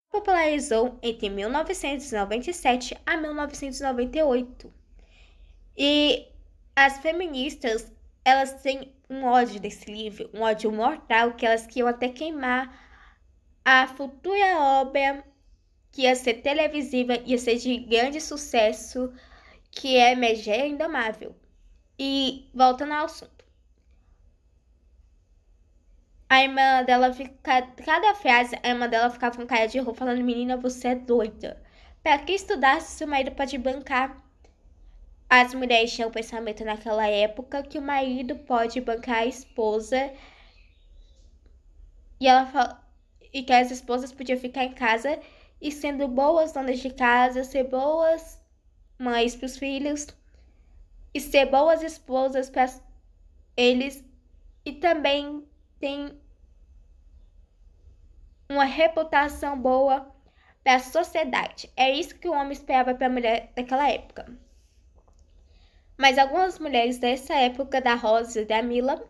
Popularizou entre 1997 a 1998. E as feministas, elas têm um ódio desse livro, um ódio mortal, que elas queriam até queimar a futura obra que ia ser televisiva, ia ser de grande sucesso, que é Megera Indomável. E voltando ao assunto. A irmã dela fica. Cada frase, a irmã dela ficava com cara de roupa falando: Menina, você é doida. Pra que estudar se seu marido pode bancar? As mulheres tinham o pensamento naquela época que o marido pode bancar a esposa. E que as esposas podiam ficar em casa e sendo boas donas de casa, ser boas mães para os filhos e ser boas esposas para eles, e também tem uma reputação boa para a sociedade. É isso que o homem esperava para a mulher daquela época. Mas algumas mulheres dessa época, da Rosa e da Mila,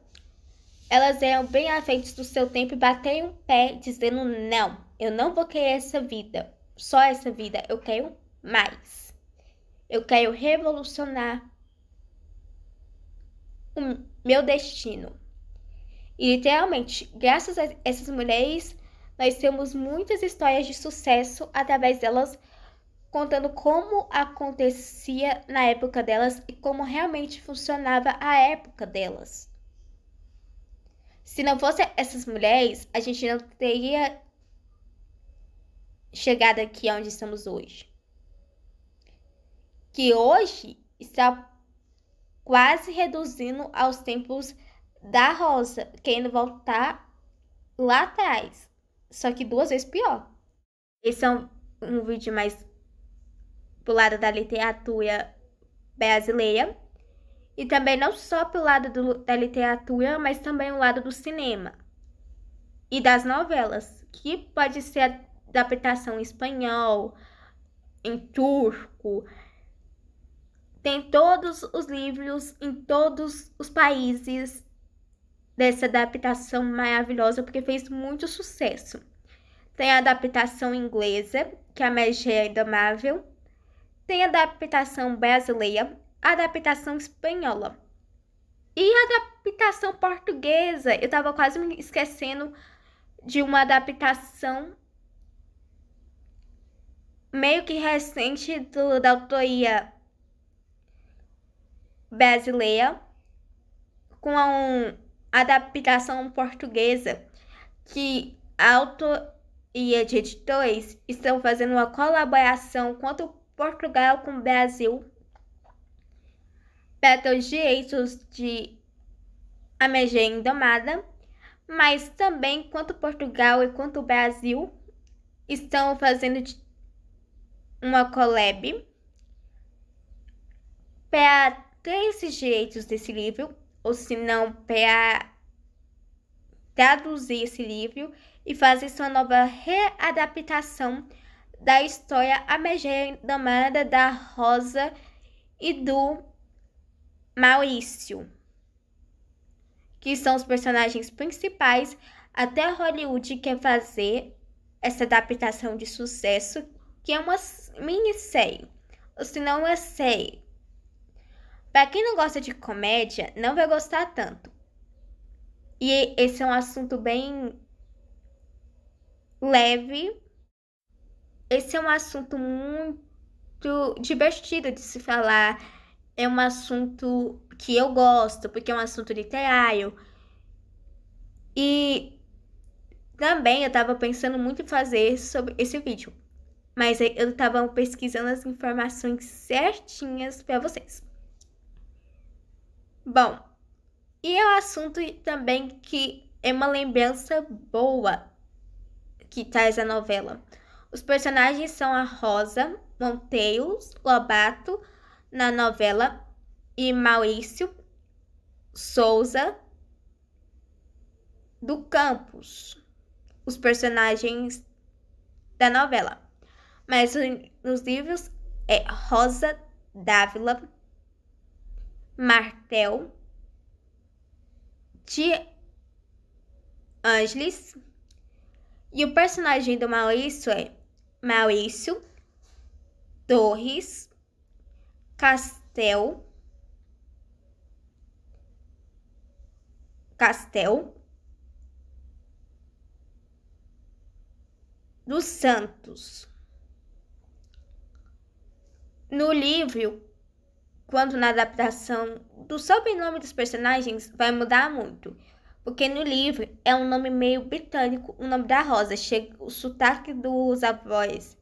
elas eram bem à frente do seu tempo e bateram o pé dizendo: não, eu não vou querer essa vida, só essa vida, eu quero mais. Eu quero revolucionar o meu destino. E literalmente, graças a essas mulheres, nós temos muitas histórias de sucesso através delas, contando como acontecia na época delas e como realmente funcionava a época delas. Se não fosse essas mulheres, a gente não teria chegado aqui onde estamos hoje. Que hoje está quase reduzindo aos tempos da Rosa, querendo voltar lá atrás. Só que 2 vezes pior. Esse é um vídeo mais pro lado da literatura brasileira. E também não só pelo lado da literatura, mas também o lado do cinema. E das novelas, que pode ser adaptação em espanhol, em turco. Tem todos os livros em todos os países dessa adaptação maravilhosa, porque fez muito sucesso. Tem a adaptação inglesa, que é a Megera Indomável. Tem a adaptação brasileira, a adaptação espanhola. E a adaptação portuguesa. Eu tava quase me esquecendo de uma adaptação meio que recente da autoria brasileira, com uma adaptação portuguesa, que a autoria de editores estão fazendo uma colaboração contra Portugal com o Brasil para ter os direitos de A Megera Indomada, mas também quanto Portugal e quanto o Brasil estão fazendo uma collab para ter esses direitos desse livro, ou se não, para traduzir esse livro e fazer sua nova readaptação da história A Megera Indomada da Rosa e do Maurício, que são os personagens principais. Até Hollywood quer fazer essa adaptação de sucesso, que é uma minissérie, ou se não uma série. Para quem não gosta de comédia, não vai gostar tanto. E esse é um assunto bem leve. Esse é um assunto muito divertido de se falar. É um assunto que eu gosto, porque é um assunto literário. E também eu tava pensando muito em fazer sobre esse vídeo, mas eu tava pesquisando as informações certinhas para vocês. Bom, e é um assunto também que é uma lembrança boa que traz a novela. Os personagens são a Rosa Monteiro Lobato na novela e Maurício Souza do Campos, os personagens da novela. Mas nos livros é Rosa Dávila Martel de Ângeles. E o personagem do Maurício é Maurício, Torres, Castel, dos Santos. No livro, quanto na adaptação do sobrenome dos personagens, vai mudar muito. Porque no livro é um nome meio britânico, o nome da Rosa. Chega o sotaque dos avós,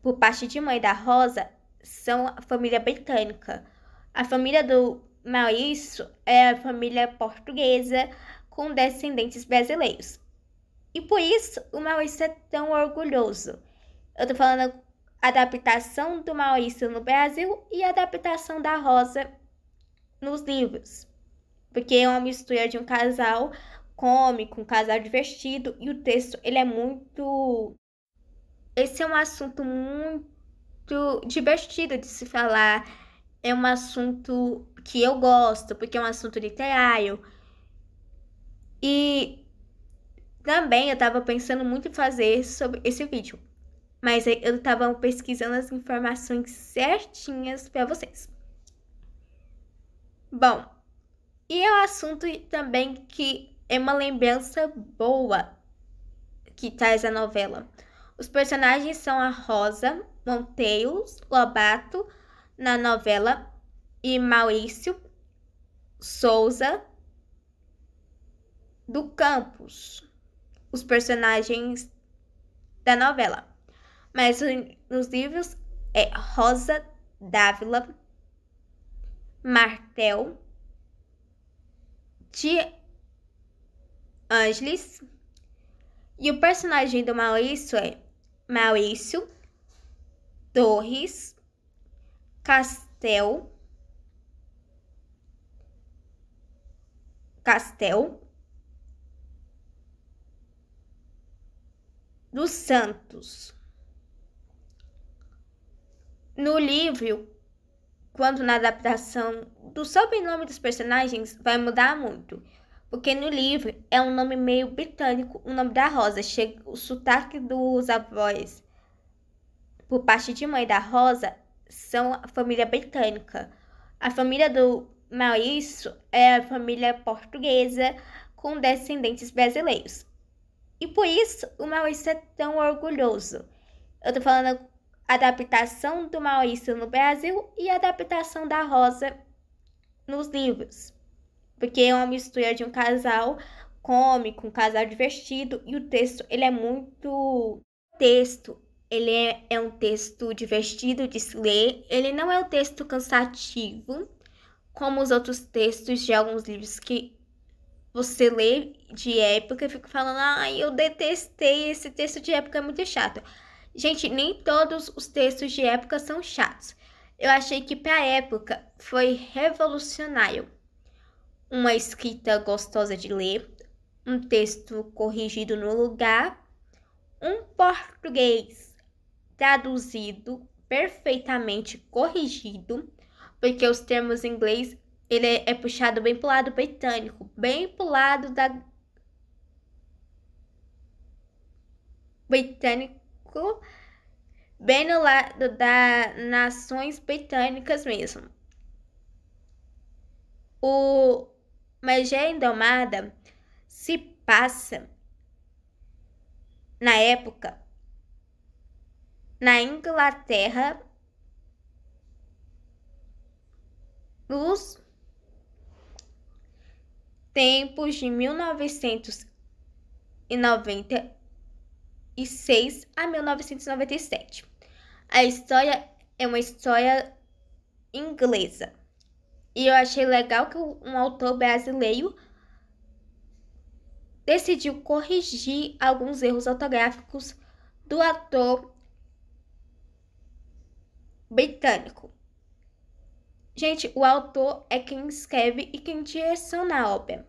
por parte de mãe da Rosa, são a família britânica. A família do Maurício é a família portuguesa com descendentes brasileiros. E por isso o Maurício é tão orgulhoso. Eu tô falando a adaptação do Maurício no Brasil e a adaptação da Rosa nos livros. Porque é uma mistura de um casal cômico, um casal divertido, e o texto, ele é muito... Esse é um assunto muito divertido de se falar. É um assunto que eu gosto, porque é um assunto literário. E também eu tava pensando muito em fazer sobre esse vídeo, mas eu tava pesquisando as informações certinhas para vocês. Bom, e é um assunto também que é uma lembrança boa que traz a novela. Os personagens são a Rosa Monteiro Lobato na novela e Maurício Souza do Campos, os personagens da novela. Mas nos livros é Rosa Dávila, Martel, de Ângeles, e o personagem do Maurício é Maurício, Torres, Castel, dos Santos. No livro, quanto na adaptação do sobrenome dos personagens, vai mudar muito. Porque no livro é um nome meio britânico, o nome da Rosa. Chega o sotaque dos avós, por parte de mãe da Rosa, são a família britânica. A família do Maurício é a família portuguesa com descendentes brasileiros. E por isso o Maurício é tão orgulhoso. Eu tô falando a adaptação do Maurício no Brasil e a adaptação da Rosa nos livros. Porque é uma mistura de um casal cômico, um casal divertido, e o texto, ele é muito... Ele é um texto divertido de se ler, ele não é um texto cansativo, como os outros textos de alguns livros que você lê de época e fica falando, ai, eu detestei, esse texto de época, é muito chato. Gente, nem todos os textos de época são chatos. Eu achei que para a época foi revolucionário. Uma escrita gostosa de ler, um texto corrigido no lugar, um português traduzido perfeitamente corrigido, porque os termos em inglês ele é puxado bem pro lado britânico, bem pro lado da britânico, bem no lado das nações britânicas mesmo. O Magia Indomada se passa na época na Inglaterra nos tempos de 1996 a 1997. A história é uma história inglesa. E eu achei legal que um autor brasileiro decidiu corrigir alguns erros ortográficos do ator britânico. Gente, o autor é quem escreve e quem direciona a obra.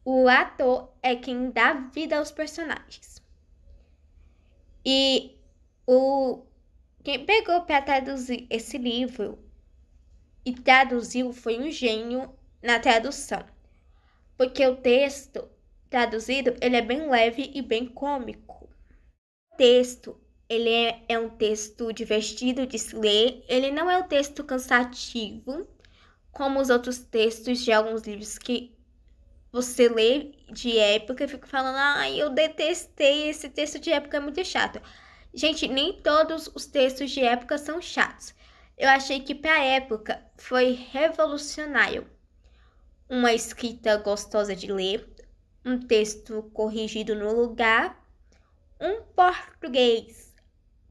O ator é quem dá vida aos personagens. E quem pegou para traduzir esse livro e traduziu foi um gênio na tradução. Porque o texto traduzido, ele é bem leve e bem cômico. O texto, ele é um texto divertido de se ler. Ele não é um texto cansativo, como os outros textos de alguns livros que você lê de época e fica falando, ai, eu detestei esse texto de época, é muito chato. Gente, nem todos os textos de época são chatos. Eu achei que para a época foi revolucionário. Uma escrita gostosa de ler, um texto corrigido no lugar, um português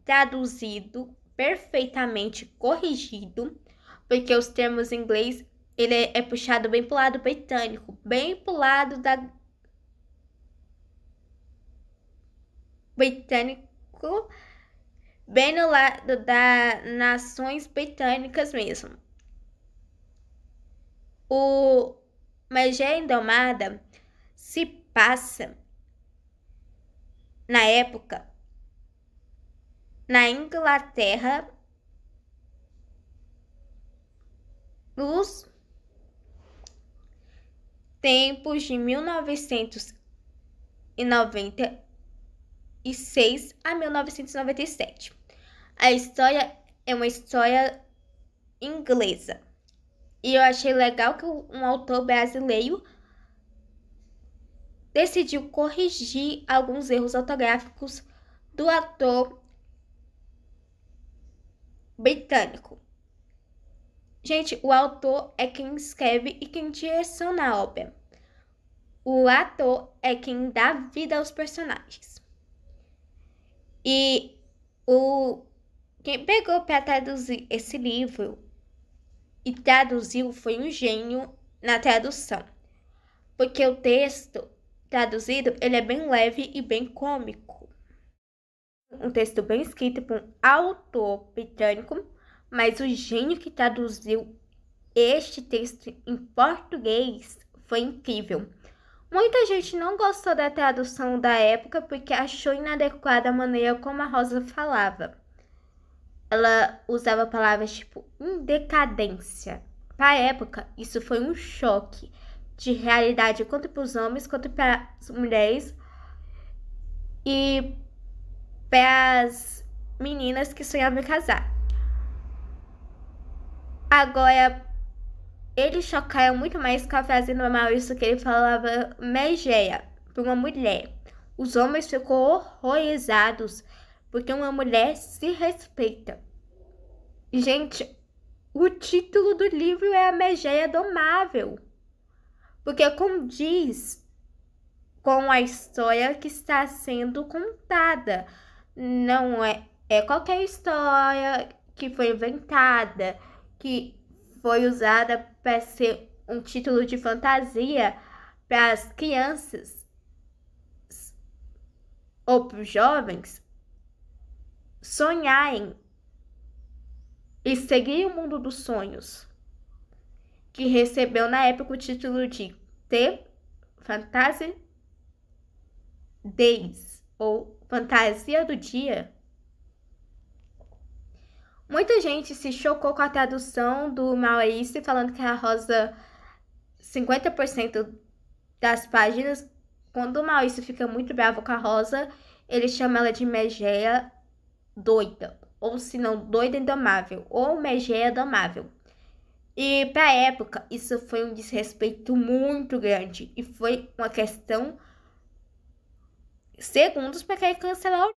traduzido perfeitamente corrigido, porque os termos em inglês ele é puxado bem pro lado britânico, bem pro lado da britânico, bem no lado das nações britânicas mesmo. O Megera Indomada se passa na época na Inglaterra nos tempos de 1996 a 1997. A história é uma história inglesa. E eu achei legal que um autor brasileiro decidiu corrigir alguns erros ortográficos do ator britânico. Gente, o autor é quem escreve e quem direciona a obra. O ator é quem dá vida aos personagens. E quem pegou para traduzir esse livro e traduziu foi um gênio na tradução. Porque o texto traduzido, ele é bem leve e bem cômico. Um texto bem escrito por um autor britânico, mas o gênio que traduziu este texto em português foi incrível. Muita gente não gostou da tradução da época porque achou inadequada a maneira como a Rosa falava. Ela usava palavras tipo decadência. Para a época, isso foi um choque de realidade tanto para os homens quanto para as mulheres e para as meninas que sonhavam em casar. Agora, eles chocaram muito mais com a frase do Maurício que ele falava Megera para uma mulher. Os homens ficam horrorizados porque uma mulher se respeita. Gente, o título do livro é A Megera Domável, porque condiz com a história que está sendo contada. Não é qualquer história que foi inventada, que foi usada para ser um título de fantasia para as crianças ou para os jovens sonharem e seguir o mundo dos sonhos, que recebeu na época o título de The Fantasy Days, ou Fantasia do Dia. Muita gente se chocou com a tradução do Maurício, falando que a Rosa, 50% das páginas, quando o Maurício fica muito bravo com a Rosa, ele chama ela de Megera doida, ou se não, doida indomável, ou Megera domável. E para a época, isso foi um desrespeito muito grande, e foi uma questão segundos para querer cancelar o